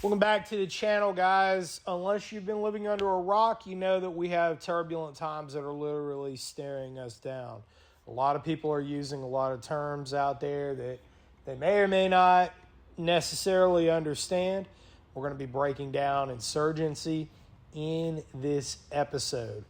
Welcome back to the channel, guys. Unless you've been living under a rock, you know that we have turbulent times that are literally staring us down. A lot of people are using a lot of terms out there that they may or may not necessarily understand. We're going to be breaking down insurgency in this episode.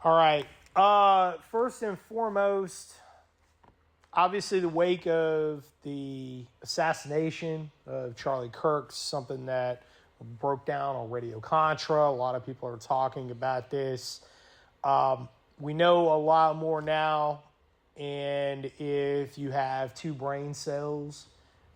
All right. First and foremost, obviously the wake of the assassination of Charlie Kirk, something that broke down on Radio Contra. A lot of people are talking about this. We know a lot more now, and if you have two brain cells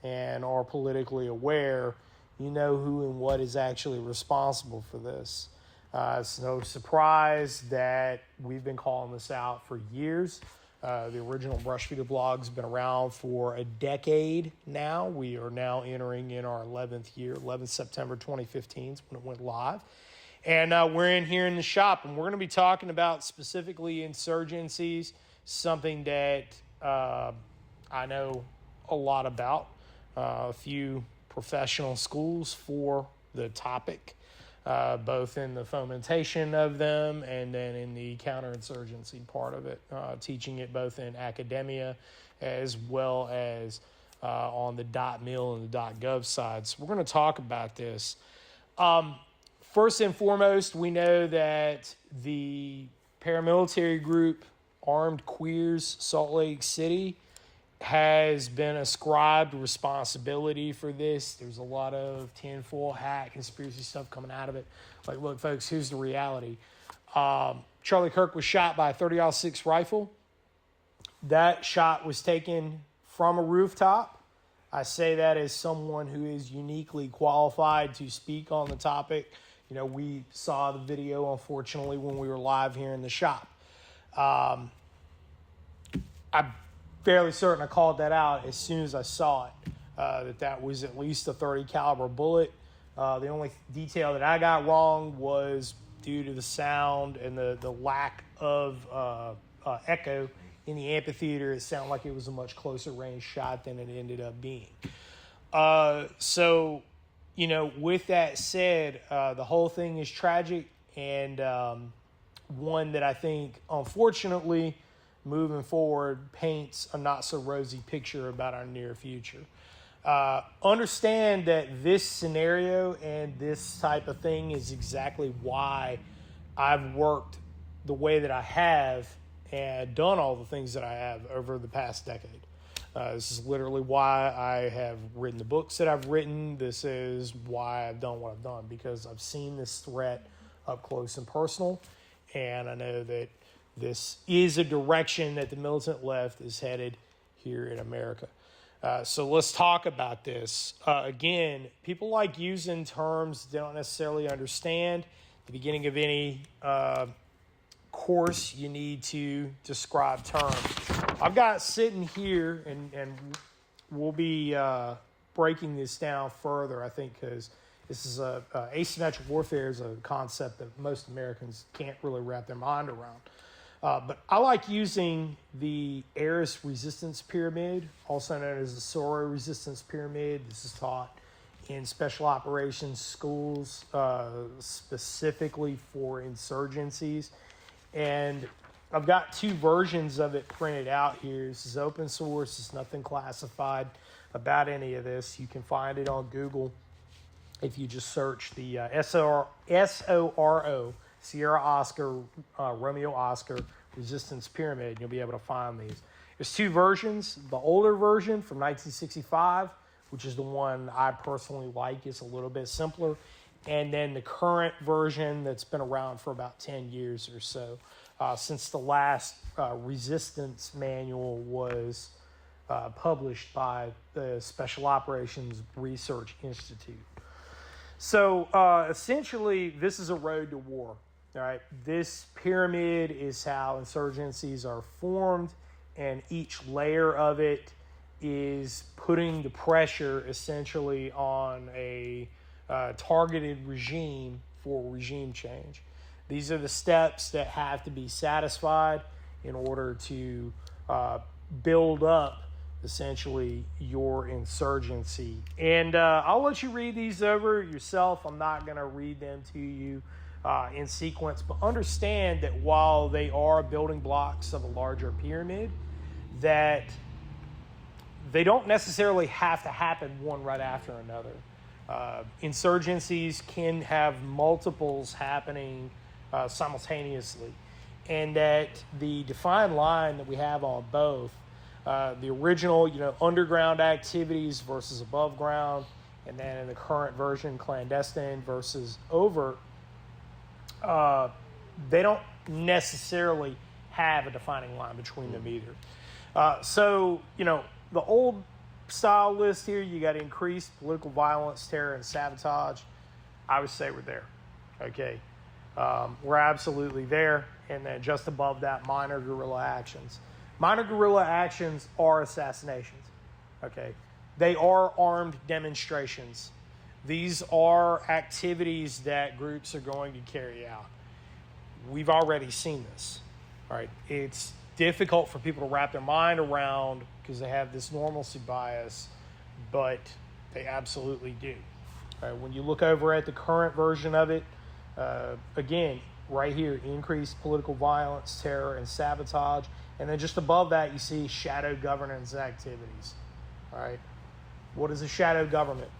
and are politically aware, you know who and what is actually responsible for this. It's no surprise that we've been calling this out for years. The original Brushbeater blog's been around for a decade now. We are now entering in our 11th year. 11th September 2015 is when it went live. And we're in here in the shop, and we're going to be talking about specifically insurgencies, something that I know a lot about. A few professional schools for the topic. Both in the fomentation of them and then in the counterinsurgency part of it, teaching it both in academia as well as on the .mil and the .gov side. So we're going to talk about this. First and foremost, we know that the paramilitary group Armed Queers Salt Lake City has been ascribed responsibility for this. There's a lot of tinfoil hat conspiracy stuff coming out of it. Like, look, folks, here's the reality. Charlie Kirk was shot by a 30-06 rifle. That shot was taken from a rooftop. I say that as someone who is uniquely qualified to speak on the topic. You know, we saw the video, unfortunately, when we were live here in the shop. I'm fairly certain I called that out as soon as I saw it, that was at least a .30 caliber bullet. The only detail that I got wrong was due to the sound and the lack of echo in the amphitheater. It sounded like it was a much closer range shot than it ended up being. So, you know, with that said, the whole thing is tragic and one that I think, unfortunately, moving forward, paints a not so rosy picture about our near future. Understand that this scenario and this type of thing is exactly why I've worked the way that I have and done all the things that I have over the past decade. This is literally why I have written the books that I've written. This is why I've done what I've done, because I've seen this threat up close and personal, and I know that this is a direction that the militant left is headed here in America. So let's talk about this. Again, people like using terms they don't necessarily understand. At the beginning of any course, you need to describe terms. I've got sitting here, and we'll be breaking this down further, I think, because this is asymmetric warfare is a concept that most Americans can't really wrap their mind around. But I like using the Eris resistance pyramid, also known as the Soro resistance pyramid. This is taught in special operations schools, specifically for insurgencies. And I've got two versions of it printed out here. This is open source. There's nothing classified about any of this. You can find it on Google if you just search the SORO, Sierra Oscar, Romeo Oscar resistance pyramid. You'll be able to find these. There's two versions. The older version from 1965, which is the one I personally like. It's a little bit simpler. And then the current version that's been around for about 10 years or so, since the last resistance manual was published by the Special Operations Research Institute. So essentially, this is a road to war. All right, this pyramid is how insurgencies are formed, and each layer of it is putting the pressure essentially on a targeted regime for regime change. These are the steps that have to be satisfied in order to build up essentially your insurgency. And I'll let you read these over yourself. I'm not going to read them to you in sequence, but understand that while they are building blocks of a larger pyramid, that they don't necessarily have to happen one right after another. Insurgencies can have multiples happening simultaneously, and that the defined line that we have on both, the original, underground activities versus above ground, and then in the current version, clandestine versus overt, they don't necessarily have a defining line between them either. So, the old style list here, you got increased political violence, terror, and sabotage. I would say we're there. Okay. We're absolutely there. And then just above that, minor guerrilla actions. Minor guerrilla actions are assassinations. Okay. They are armed demonstrations. These are activities that groups are going to carry out. We've already seen this. All right. It's difficult for people to wrap their mind around because they have this normalcy bias, but they absolutely do. All right. When you look over at the current version of it, again, right here, increased political violence, terror, and sabotage. And then just above that, you see shadow governance activities. All right. What is a shadow government?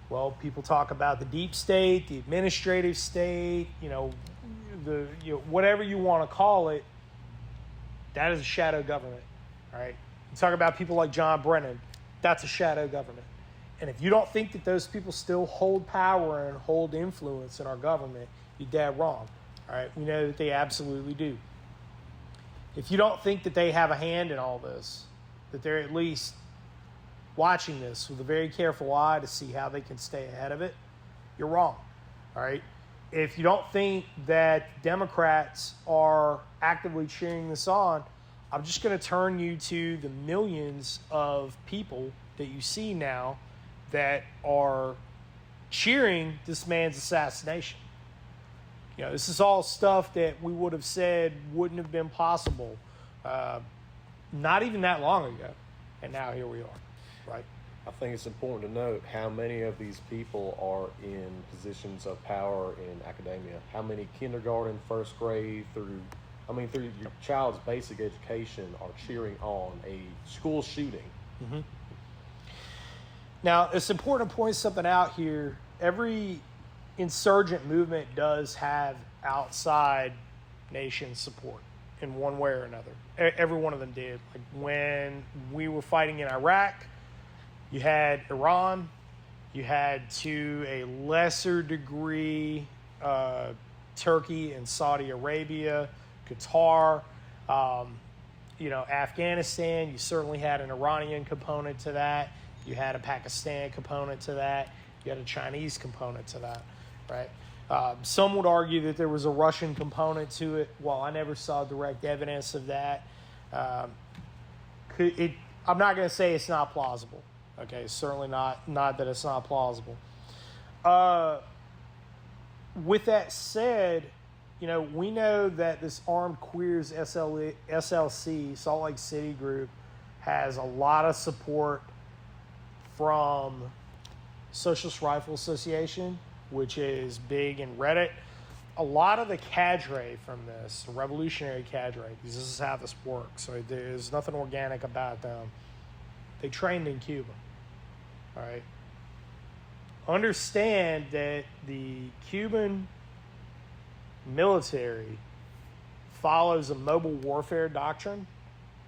Well, people talk about the deep state, the administrative state, whatever you want to call it. That is a shadow government, all right? You talk about people like John Brennan. That's a shadow government. And if you don't think that those people still hold power and hold influence in our government, you're dead wrong, all right? We know that they absolutely do. If you don't think that they have a hand in all this, that they're at least watching this with a very careful eye to see how they can stay ahead of it, you're wrong, all right? If you don't think that Democrats are actively cheering this on, I'm just going to turn you to the millions of people that you see now that are cheering this man's assassination. This is all stuff that we would have said wouldn't have been possible not even that long ago. And now here we are, right? I think it's important to note how many of these people are in positions of power in academia. How many kindergarten, first grade, through your child's basic education are cheering on a school shooting. Mm-hmm. Now, it's important to point something out here. Every insurgent movement does have outside nation support in one way or another. Every one of them did. Like when we were fighting in Iraq, you had Iran, you had to a lesser degree Turkey and Saudi Arabia, Qatar, Afghanistan. You certainly had an Iranian component to that. You had a Pakistan component to that. You had a Chinese component to that, right? Some would argue that there was a Russian component to it. While I never saw direct evidence of that, I'm not going to say it's not plausible. Okay, certainly not that it's not plausible. With that said, we know that this Armed Queers SLC, Salt Lake City group, has a lot of support from Socialist Rifle Association, which is big in Reddit. A lot of the cadre from this, the revolutionary cadre, because this is how this works, so there's nothing organic about them. They trained in Cuba, all right? Understand that the Cuban military follows a mobile warfare doctrine,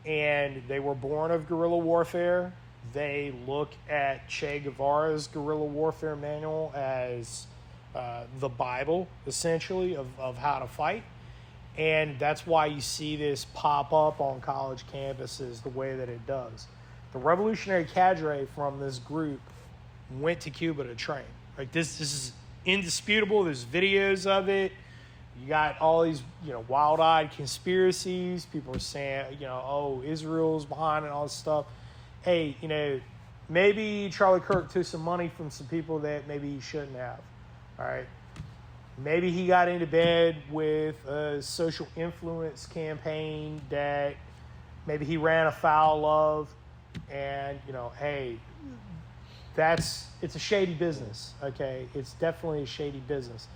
and they were born of guerrilla warfare. They look at Che Guevara's guerrilla warfare manual as the Bible, essentially, of how to fight. And that's why you see this pop up on college campuses the way that it does. The revolutionary cadre from this group went to Cuba to train. Like this is indisputable. There's videos of it. You got all these, wild-eyed conspiracies. People are saying, oh, Israel's behind and all this stuff. Hey, maybe Charlie Kirk took some money from some people that maybe he shouldn't have. All right. Maybe he got into bed with a social influence campaign that maybe he ran afoul of. And, hey, it's a shady business, okay? It's definitely a shady business.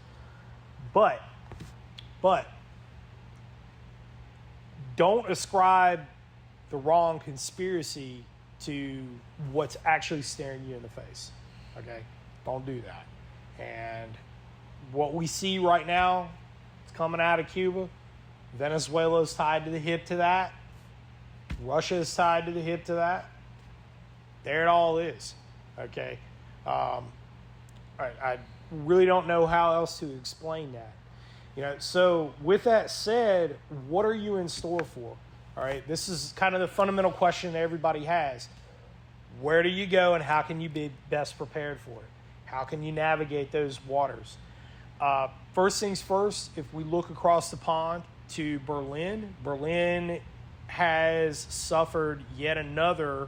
But don't ascribe the wrong conspiracy to what's actually staring you in the face, okay? Don't do that. And what we see right now is coming out of Cuba. Venezuela's tied to the hip to that. Russia is tied to the hip to that. There it all is, okay? I really don't know how else to explain that. So with that said, what are you in store for? All right, this is kind of the fundamental question that everybody has. Where do you go and how can you be best prepared for it? How can you navigate those waters? First things first, if we look across the pond to Berlin, Berlin has suffered yet another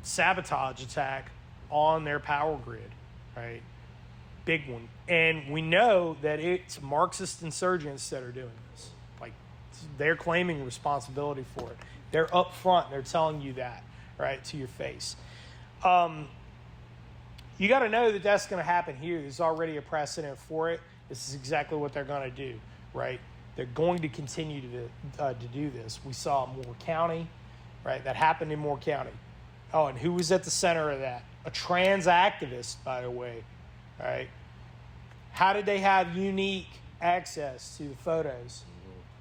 sabotage attack on their power grid, right? Big one. And we know that it's Marxist insurgents that are doing this. Like, they're claiming responsibility for it. They're up front. They're telling you that, right, to your face. You got to know that that's going to happen here. There's already a precedent for it. This is exactly what they're going to do, right? They're going to continue to do this. We saw Moore County, right? That happened in Moore County. Oh, and who was at the center of that? A trans activist, by the way, right? How did they have unique access to the photos?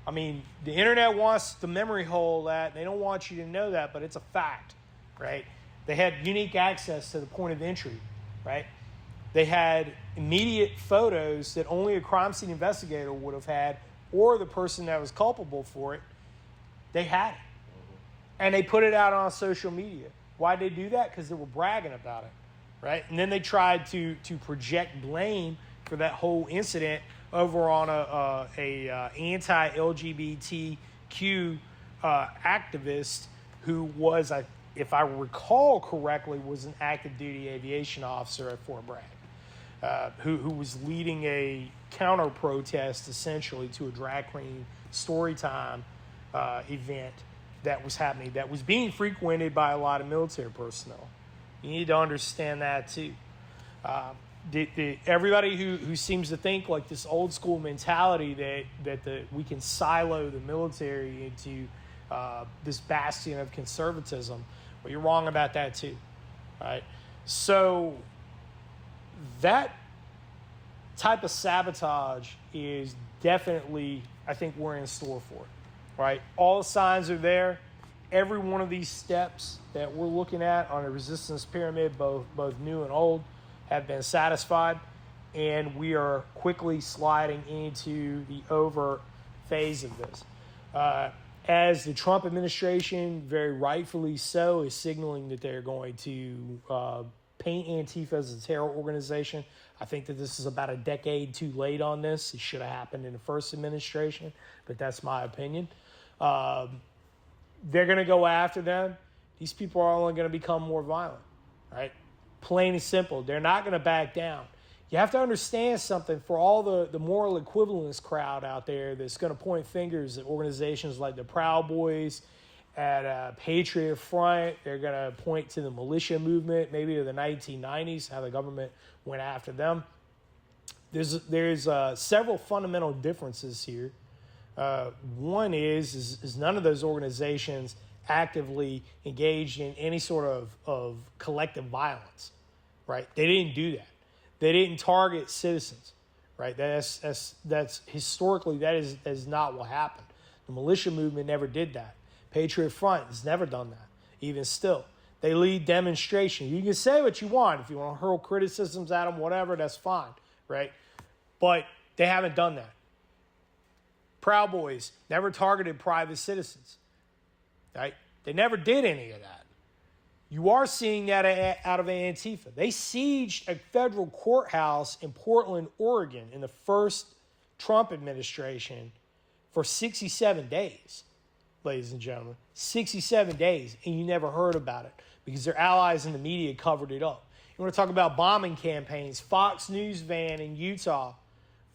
I mean, the internet wants the memory hole that. They don't want you to know that, but it's a fact, right? They had unique access to the point of entry, right? They had immediate photos that only a crime scene investigator would have had, or the person that was culpable for it. They had it. And they put it out on social media. Why'd they do that? Because they were bragging about it, right? And then they tried to project blame for that whole incident over on a anti-LGBTQ activist who was, if I recall correctly, was an active duty aviation officer at Fort Bragg, who was leading a counter protest essentially to a drag queen story time event that was happening, that was being frequented by a lot of military personnel. You need to understand that too. Everybody who seems to think like this old school mentality that we can silo the military into this bastion of conservatism, well, you're wrong about that too, right? So that type of sabotage is definitely, I think we're in store for it, right? All the signs are there. Every one of these steps that we're looking at on a resistance pyramid, both new and old, have been satisfied, and we are quickly sliding into the overt phase of this. As the Trump administration, very rightfully so, is signaling that they're going to paint Antifa as a terror organization, I think that this is about a decade too late on this. It should have happened in the first administration, but that's my opinion. They're going to go after them. These people are only going to become more violent, right? Plain and simple. They're not going to back down. You have to understand something. For all the moral equivalence crowd out there that's going to point fingers at organizations like the Proud Boys, at Patriot Front, they're going to point to the militia movement, maybe to the 1990s, how the government went after them. There's several fundamental differences here. One is none of those organizations actively engaged in any sort of collective violence, right? They didn't do that. They didn't target citizens, right? That's historically, that is not what happened. The militia movement never did that. Patriot Front has never done that, even still. They lead demonstrations. You can say what you want. If you want to hurl criticisms at them, whatever, that's fine, right? But they haven't done that. Proud Boys never targeted private citizens, right? They never did any of that. You are seeing that out of Antifa. They sieged a federal courthouse in Portland, Oregon in the first Trump administration for 67 days, ladies and gentlemen. 67 days, and you never heard about it because their allies in the media covered it up. You want to talk about bombing campaigns? Fox News van in Utah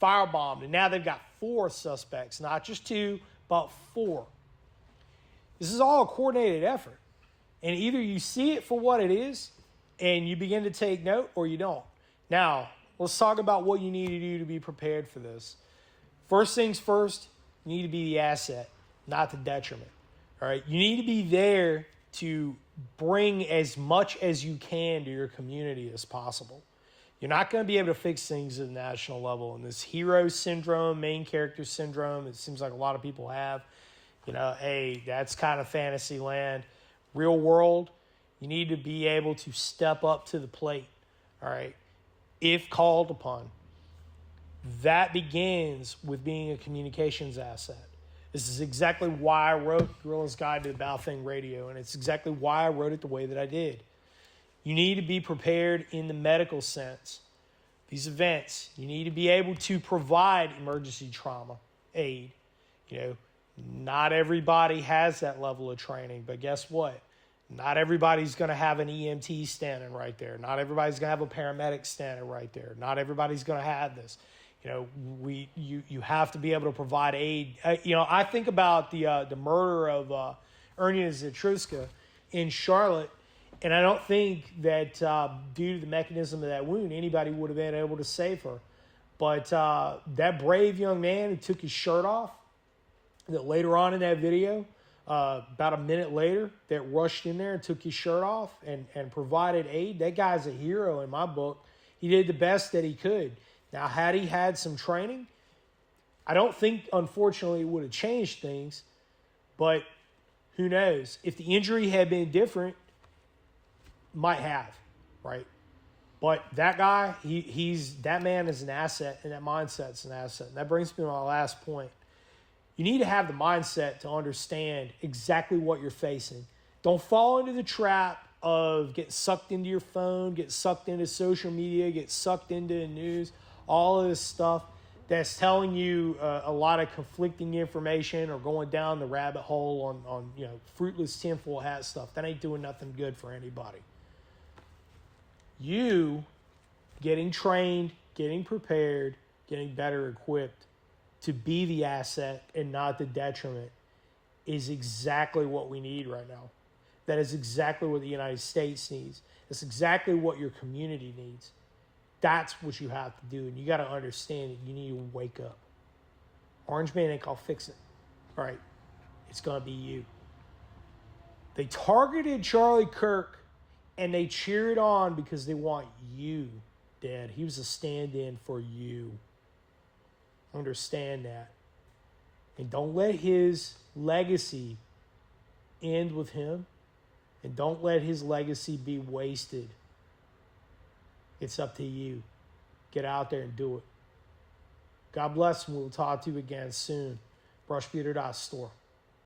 firebombed, and now they've got 4 suspects, not just 2, but 4. This is all a coordinated effort. And either you see it for what it is and you begin to take note, or you don't. Now, let's talk about what you need to do to be prepared for this. First things first, you need to be the asset, not the detriment. All right? You need to be there to bring as much as you can to your community as possible. You're not going to be able to fix things at the national level. And this hero syndrome, main character syndrome, it seems like a lot of people have. Hey, that's kind of fantasy land. Real world, you need to be able to step up to the plate, all right, if called upon. That begins with being a communications asset. This is exactly why I wrote Guerrilla's Guide to the Battlefield Radio, and it's exactly why I wrote it the way that I did. You need to be prepared in the medical sense. These events, you need to be able to provide emergency trauma aid. Not everybody has that level of training, but guess what? Not everybody's going to have an EMT standing right there. Not everybody's going to have a paramedic standing right there. Not everybody's going to have this. You have to be able to provide aid. I think about the murder of Ernie Zetruska in Charlotte, and I don't think that due to the mechanism of that wound, anybody would have been able to save her. But that brave young man who took his shirt off, that later on in that video, about a minute later, that rushed in there and took his shirt off and provided aid. That guy's a hero in my book. He did the best that he could. Now, had he had some training, I don't think, unfortunately, it would have changed things. But who knows? If the injury had been different, might have, right? But that guy, that man is an asset, and that mindset's an asset. And that brings me to my last point. You need to have the mindset to understand exactly what you're facing. Don't fall into the trap of getting sucked into your phone, get sucked into social media, get sucked into the news, all of this stuff that's telling you a lot of conflicting information or going down the rabbit hole on fruitless tinfoil hat stuff. That ain't doing nothing good for anybody. You getting trained, getting prepared, getting better equipped to be the asset and not the detriment is exactly what we need right now. That is exactly what the United States needs. That's exactly what your community needs. That's what you have to do, and you got to understand that you need to wake up. Orange Man ain't gonna fix it. All right, it's gonna be you. They targeted Charlie Kirk, and they cheered on because they want you dead. He was a stand-in for you. Understand that. And don't let his legacy end with him. And don't let his legacy be wasted. It's up to you. Get out there and do it. God bless, and we'll talk to you again soon. Brushbeater.store.